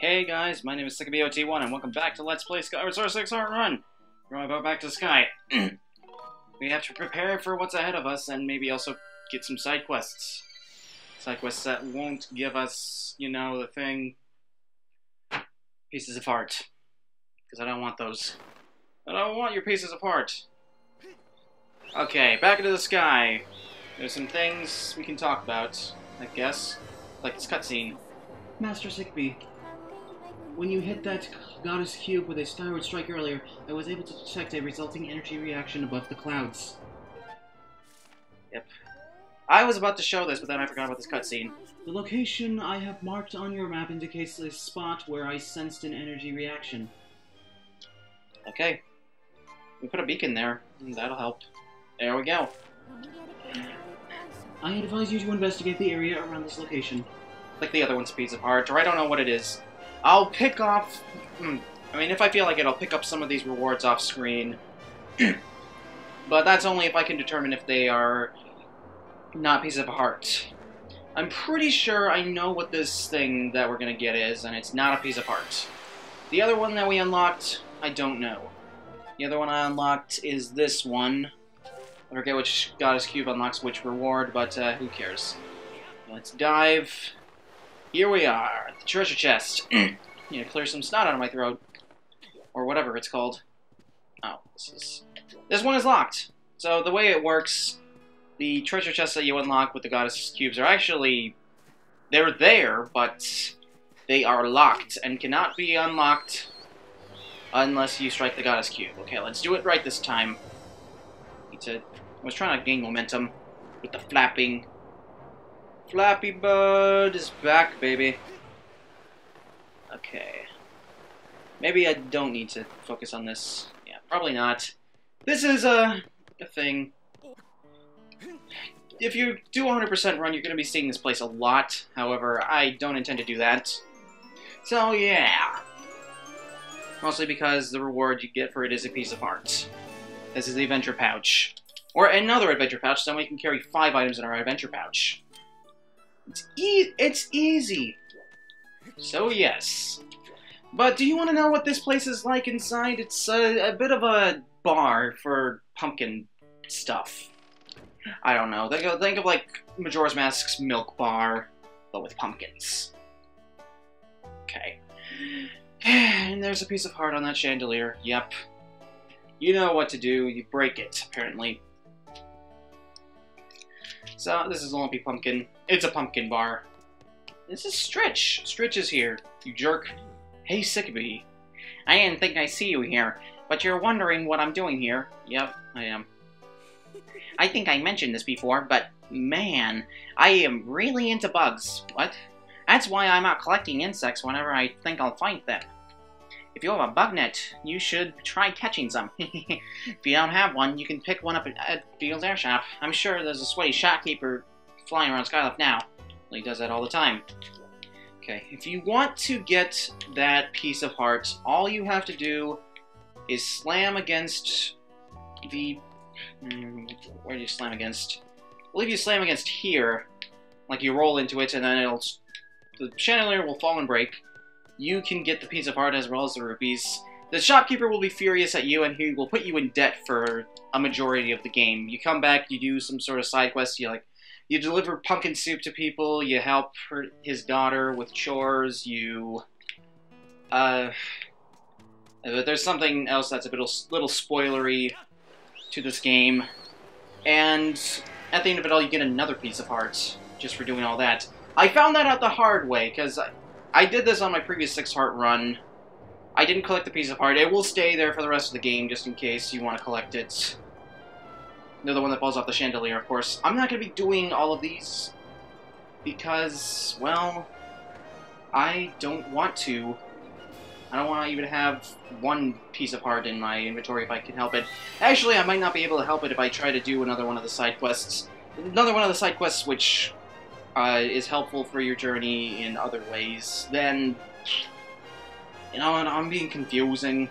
Hey guys, my name is SickaBOT1 and welcome back to Let's Play Skyward Sword 6 Hard Run! We're about back to the sky. We have to prepare for what's ahead of us and maybe also get some side quests. Side quests that won't give us, you know, the thing... pieces of heart. Because I don't want those. I don't want your pieces of heart. Okay, back into the sky. There's some things we can talk about, I guess. Like this cutscene. Master Sickbee, when you hit that goddess cube with a skyward strike earlier, I was able to detect a resulting energy reaction above the clouds. Yep. I was about to show this, but then I forgot about this cutscene. The location I have marked on your map indicates a spot where I sensed an energy reaction. Okay. We put a beacon there, and that'll help. There we go. I advise you to investigate the area around this location. Like the other one's a piece of heart, or I don't know what it is. I'll pick off... I mean, if I feel like it, I'll pick up some of these rewards off screen. But that's only if I can determine if they are not pieces of heart. I'm pretty sure I know what this thing that we're gonna get is, and it's not a piece of heart. The other one that we unlocked, I don't know. The other one I unlocked is this one. I forget which goddess cube unlocks which reward, but who cares. Let's dive... Here we are, the treasure chest. You know, clear some snot out of my throat. Or whatever it's called. Oh, this one is locked. So the way it works, the treasure chests that you unlock with the goddess cubes are actually... they're there, but they are locked and cannot be unlocked unless you strike the goddess cube. Okay, let's do it right this time. I was trying to gain momentum with the flapping. Flappy Bird is back, baby. Okay. Maybe I don't need to focus on this. Yeah, probably not. This is a thing. If you do 100% run, you're going to be seeing this place a lot. However, I don't intend to do that. So, yeah. Mostly because the reward you get for it is a piece of heart. This is the adventure pouch. Or another adventure pouch, so we can carry 5 items in our adventure pouch. It's easy. So yes. But do you want to know what this place is like inside? It's a bit of a bar for pumpkin stuff. I don't know. Think of like Majora's Mask's milk bar, but with pumpkins. Okay. And there's a piece of heart on that chandelier. Yep. You know what to do. You break it, apparently. So, this is a lumpy pumpkin. It's a pumpkin bar. This is Stritch. Stritch is here, you jerk. Hey, Sickbee. I didn't think I'd see you here, but you're wondering what I'm doing here. Yep, I am. I think I mentioned this before, but man, I am really into bugs. What? That's why I'm out collecting insects whenever I think I'll find them. If you have a bug net, you should try catching some. If you don't have one, you can pick one up at Beagle's Air Shop. I'm sure there's a sweaty shopkeeper flying around Skylift now. Well, he does that all the time. Okay, if you want to get that piece of heart, all you have to do is slam against the... where do you slam against? I believe you slam against here. Like you roll into it and then the chandelier will fall and break. You can get the piece of heart as well as the rupees. The shopkeeper will be furious at you and he will put you in debt for a majority of the game. You come back, you do some sort of side quest, you deliver pumpkin soup to people, you help his daughter with chores, there's something else that's a little spoilery to this game. And at the end of it all, you get another piece of heart just for doing all that. I found that out the hard way, because I did this on my previous 6 heart run. I didn't collect the piece of heart. It will stay there for the rest of the game, just in case you want to collect it. They're the one that falls off the chandelier, of course. I'm not going to be doing all of these, because, well, I don't want to. I don't want to even have one piece of heart in my inventory if I can help it. Actually, I might not be able to help it if I try to do another one of the side quests. Another one of the side quests which is helpful for your journey in other ways. Then, you know, I'm being confusing.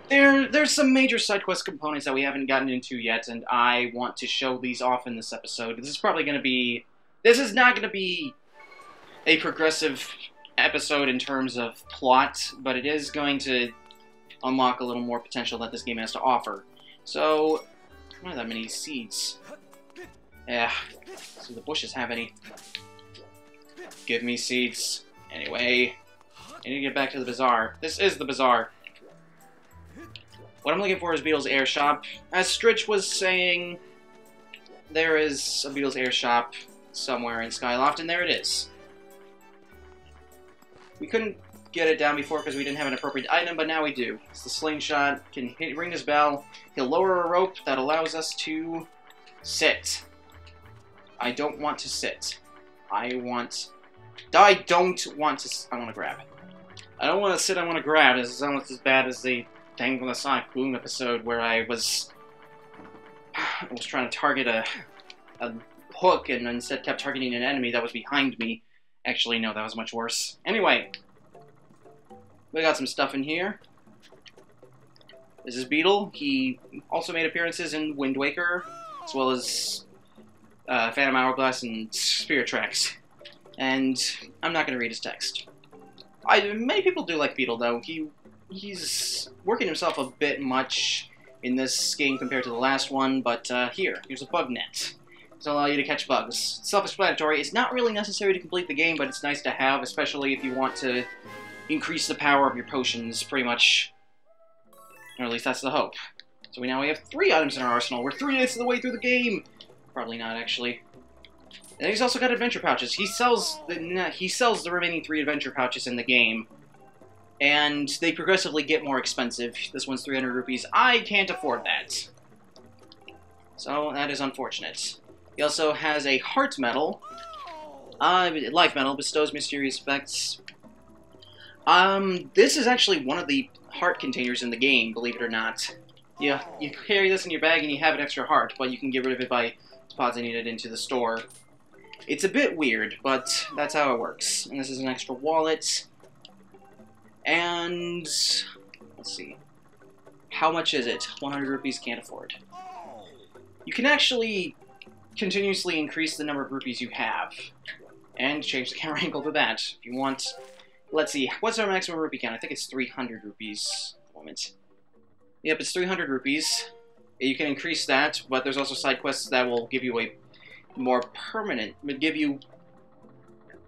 There's some major side quest components that we haven't gotten into yet, and I want to show these off in this episode. This is not going to be a progressive episode in terms of plot, but it is going to unlock a little more potential that this game has to offer. So, not that many seeds. Yeah, so the bushes have any. Give me seeds. Anyway, I need to get back to the bazaar. This is the bazaar. What I'm looking for is Beetle's Air Shop. As Stritch was saying, there is a Beetle's Air Shop somewhere in Skyloft, and there it is. We couldn't get it down before because we didn't have an appropriate item, but now we do. It's the slingshot, can ring his bell, he'll lower a rope that allows us to sit. I don't want to sit. I don't want to... I want to grab. I don't want to sit, I want to grab. This is almost as bad as the thing from the Sonic Boom episode where I was trying to target a hook and instead kept targeting an enemy that was behind me. Actually, no, that was much worse. Anyway, we got some stuff in here. This is Beetle. He also made appearances in Wind Waker, as well as Phantom Hourglass and Spirit Tracks. And I'm not going to read his text. Many people do like Beetle, though. He's working himself a bit much in this game compared to the last one, but here's a bug net. To allow you to catch bugs. It's self-explanatory. It's not really necessary to complete the game, but it's nice to have, especially if you want to increase the power of your potions, pretty much. Or at least that's the hope. So now we have 3 items in our arsenal. We're 3/8 of the way through the game! Probably not, actually. And he's also got adventure pouches. He sells the remaining 3 adventure pouches in the game. And they progressively get more expensive. This one's 300 rupees. I can't afford that. So that is unfortunate. He also has a heart medal. Life medal bestows mysterious effects. This is actually one of the heart containers in the game, believe it or not. Yeah, you carry this in your bag and you have an extra heart, but you can get rid of it by depositing it into the store. It's a bit weird, but that's how it works. And this is an extra wallet. And let's see. How much is it? 100 rupees, can't afford. You can actually continuously increase the number of rupees you have. And change the camera angle to that, if you want. Let's see, what's our maximum rupee count? I think it's 300 rupees at the moment. Yep, it's 300 rupees. You can increase that, but there's also side quests that will give you a more permanent, give you...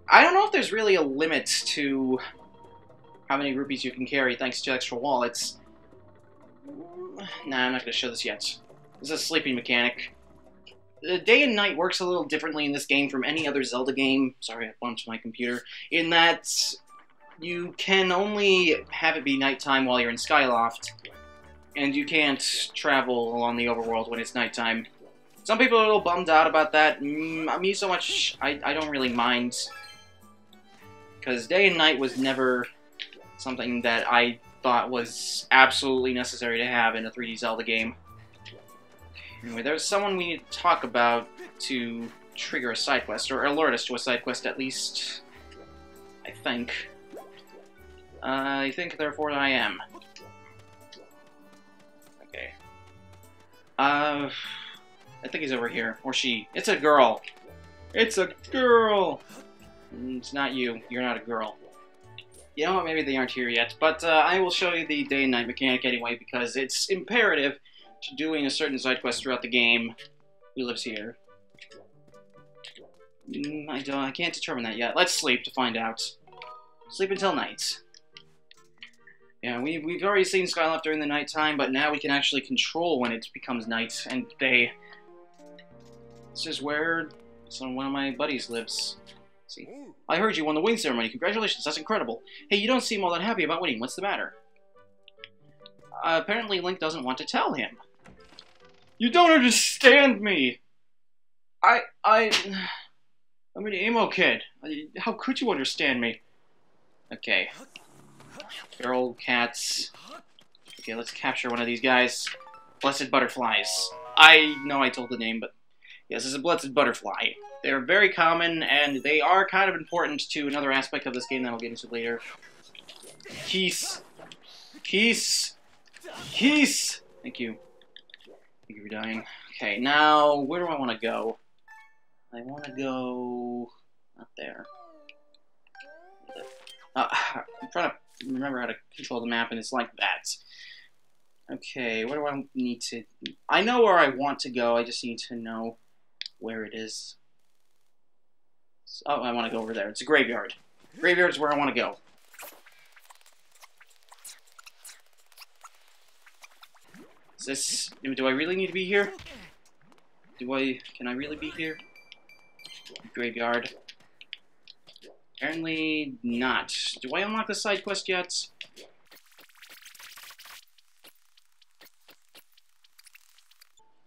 I don't know if there's really a limit to how many rupees you can carry thanks to extra wallets. Nah, I'm not going to show this yet. This is a sleeping mechanic. The day and night works a little differently in this game from any other Zelda game. Sorry, I bumped my computer. In that you can only have it be nighttime while you're in Skyloft, and you can't travel along the overworld when it's nighttime. Some people are a little bummed out about that. Me so much, I don't really mind. Because day and night was never something that I thought was absolutely necessary to have in a 3D Zelda game. Anyway, there's someone we need to talk about to trigger a side quest, or alert us to a side quest at least. I think. Therefore, I am. Okay. I think he's over here. Or she. It's a girl! It's a girl! It's not you. You're not a girl. You know what, maybe they aren't here yet, but I will show you the day and night mechanic anyway, because it's imperative to doing a certain side quest throughout the game. Who lives here? I can't determine that yet. Let's sleep to find out. Sleep until night. Yeah, we've already seen Skyloft during the nighttime, but now we can actually control when it becomes night and day. This is where one of my buddies lives. Let's see. I heard you won the wing ceremony. Congratulations, that's incredible. Hey, you don't seem all that happy about winning. What's the matter? Apparently Link doesn't want to tell him. You don't understand me! I'm an emo kid. How could you understand me? Okay. Feral cats. Okay, let's capture one of these guys. Blessed butterflies. I know I told the name, but yes, it's a blessed butterfly. They're very common, and they are kind of important to another aspect of this game that I'll get into later. Keys. Keys. Keys! Thank you. Thank you for dying. Okay, now, where do I want to go? I want to go... up there. I'm trying to remember how to control the map, and it's like that. Okay, what do I need to... I know where I want to go, I just need to know where it is. Oh, I want to go over there. It's a graveyard. Graveyard is where I want to go. Is this... Do I really need to be here? Can I really be here? Graveyard. Apparently not. Do I unlock the side quest yet?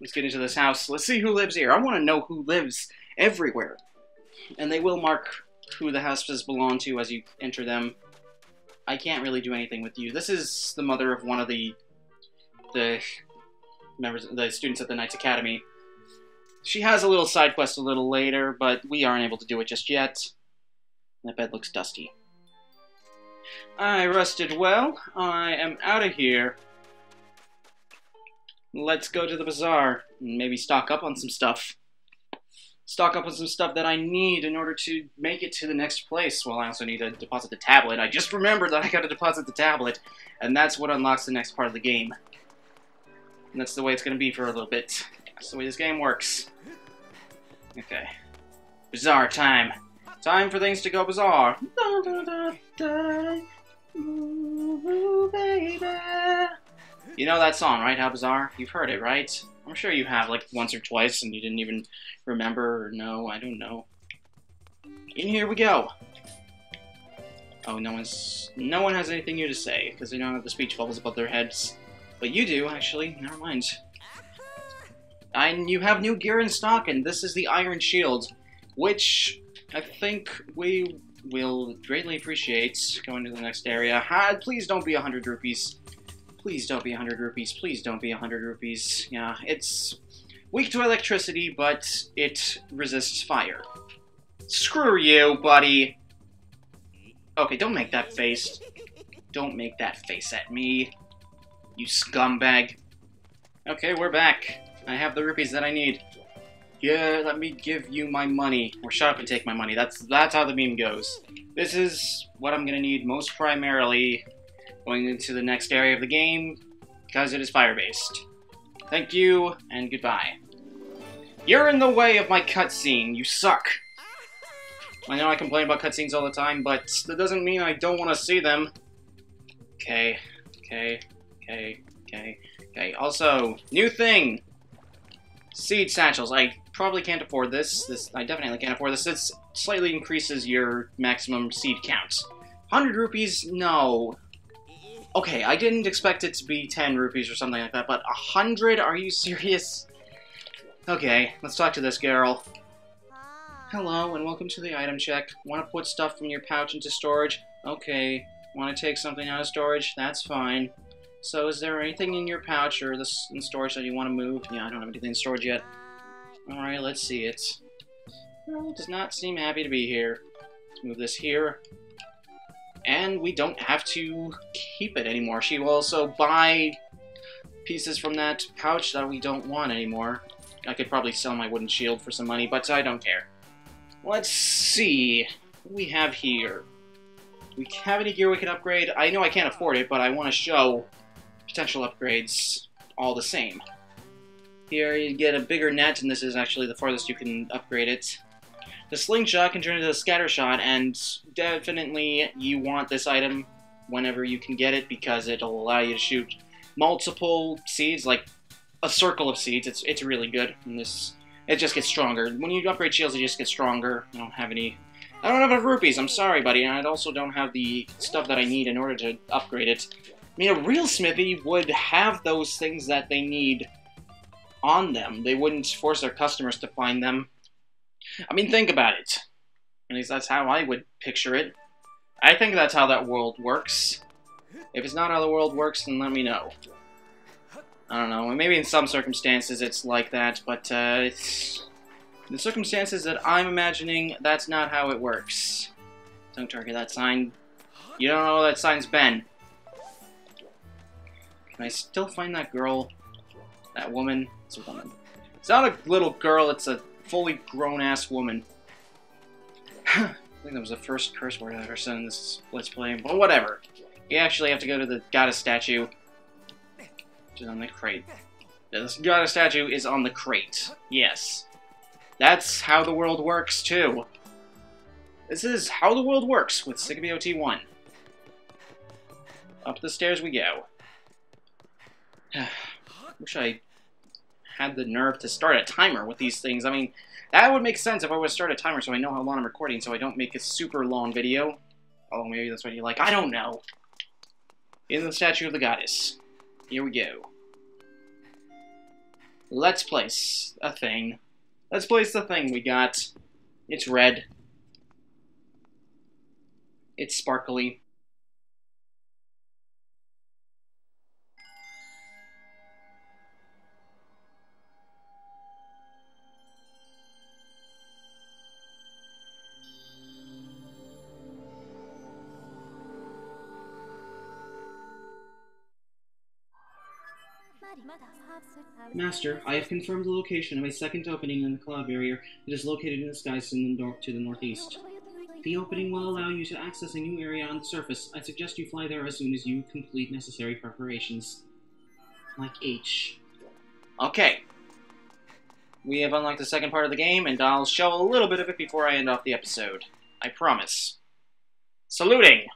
Let's get into this house. Let's see who lives here. I want to know who lives everywhere. And they will mark who the houses belong to as you enter them. I can't really do anything with you. This is the mother of one of the members, the students at the Knights Academy. She has a little side quest a little later, but we aren't able to do it just yet. That bed looks dusty. I rested well. I am out of here. Let's go to the bazaar and maybe stock up on some stuff. Stock up on some stuff that I need in order to make it to the next place. Well, I also need to deposit the tablet. I just remembered that I gotta deposit the tablet, and that's what unlocks the next part of the game. And that's the way it's gonna be for a little bit. That's the way this game works. Okay. Bazaar time. Time for things to go bizarre. Da, da, da, da. Ooh, baby. You know that song, right? How Bizarre? You've heard it, right? I'm sure you have, like, once or twice, and you didn't even remember or know. I don't know. In here we go. Oh, no one has anything new to say, because they don't have the speech bubbles above their heads. But you do, actually. Never mind. You have new gear in stock, and this is the Iron Shield, which I think we will greatly appreciate going to the next area. Please don't be 100 rupees. Please don't be 100 rupees. Please don't be 100 rupees. Yeah, it's weak to electricity, but it resists fire. Screw you, buddy. Okay, don't make that face. Don't make that face at me, you scumbag. Okay, we're back. I have the rupees that I need. Yeah, let me give you my money. Or shut up and take my money. That's how the meme goes. This is what I'm gonna need most primarily going into the next area of the game, because it is fire-based. Thank you, and goodbye. You're in the way of my cutscene. You suck. I know I complain about cutscenes all the time, but that doesn't mean I don't want to see them. Okay. Also, new thing! Seed satchels. I probably can't afford this. I definitely can't afford this. It slightly increases your maximum seed count. 100 rupees? No. Okay, I didn't expect it to be 10 rupees or something like that, but 100? Are you serious? Okay, let's talk to this girl. Hello, and welcome to the item check. Want to put stuff from your pouch into storage? Okay. Want to take something out of storage? That's fine. So is there anything in your pouch or this in storage that you want to move? Yeah, I don't have anything in storage yet. Alright, let's see it. Well, it does not seem happy to be here. Let's move this here. And we don't have to keep it anymore. She will also buy pieces from that pouch that we don't want anymore. I could probably sell my wooden shield for some money, but I don't care. Let's see what we have here. Do we have any gear we can upgrade? I know I can't afford it, but I want to show potential upgrades all the same. Here you get a bigger net, and this is actually the farthest you can upgrade it. The slingshot can turn into the scatter shot, and definitely you want this item whenever you can get it, because it'll allow you to shoot multiple seeds, like a circle of seeds. It's really good, and it just gets stronger. When you upgrade shields, it just gets stronger. I don't have enough rupees, I'm sorry, buddy, and I also don't have the stuff that I need in order to upgrade it. I mean, a real smithy would have those things that they need on them. They wouldn't force their customers to find them. I mean, think about it. At least that's how I would picture it. I think that's how that world works. If it's not how the world works, then let me know. I don't know, maybe in some circumstances it's like that, but it's... the circumstances that I'm imagining, that's not how it works. Don't target that sign. You don't know that sign's been. Can I still find that girl? That woman? It's a woman. It's not a little girl, it's a fully grown-ass woman. think that was the first curse word I've ever said in this Let's Play, but whatever. You actually have to go to the goddess statue, which is on the crate. This goddess statue is on the crate. Yes. That's how the world works, too. This is how the world works with Sick of BOT1. Up the stairs we go. Wish I had the nerve to start a timer with these things. I mean, that would make sense if I would start a timer so I know how long I'm recording so I don't make a super long video. Although maybe that's what you like. I don't know. In the statue of the goddess. Here we go. Let's place a thing. Let's place the thing we got. It's red. It's sparkly. Master, I have confirmed the location of a second opening in the cloud barrier that is located in the skies to the northeast. The opening will allow you to access a new area on the surface. I suggest you fly there as soon as you complete necessary preparations. Like H. Okay. We have unlocked the second part of the game, and I'll show a little bit of it before I end off the episode. I promise. Saluting!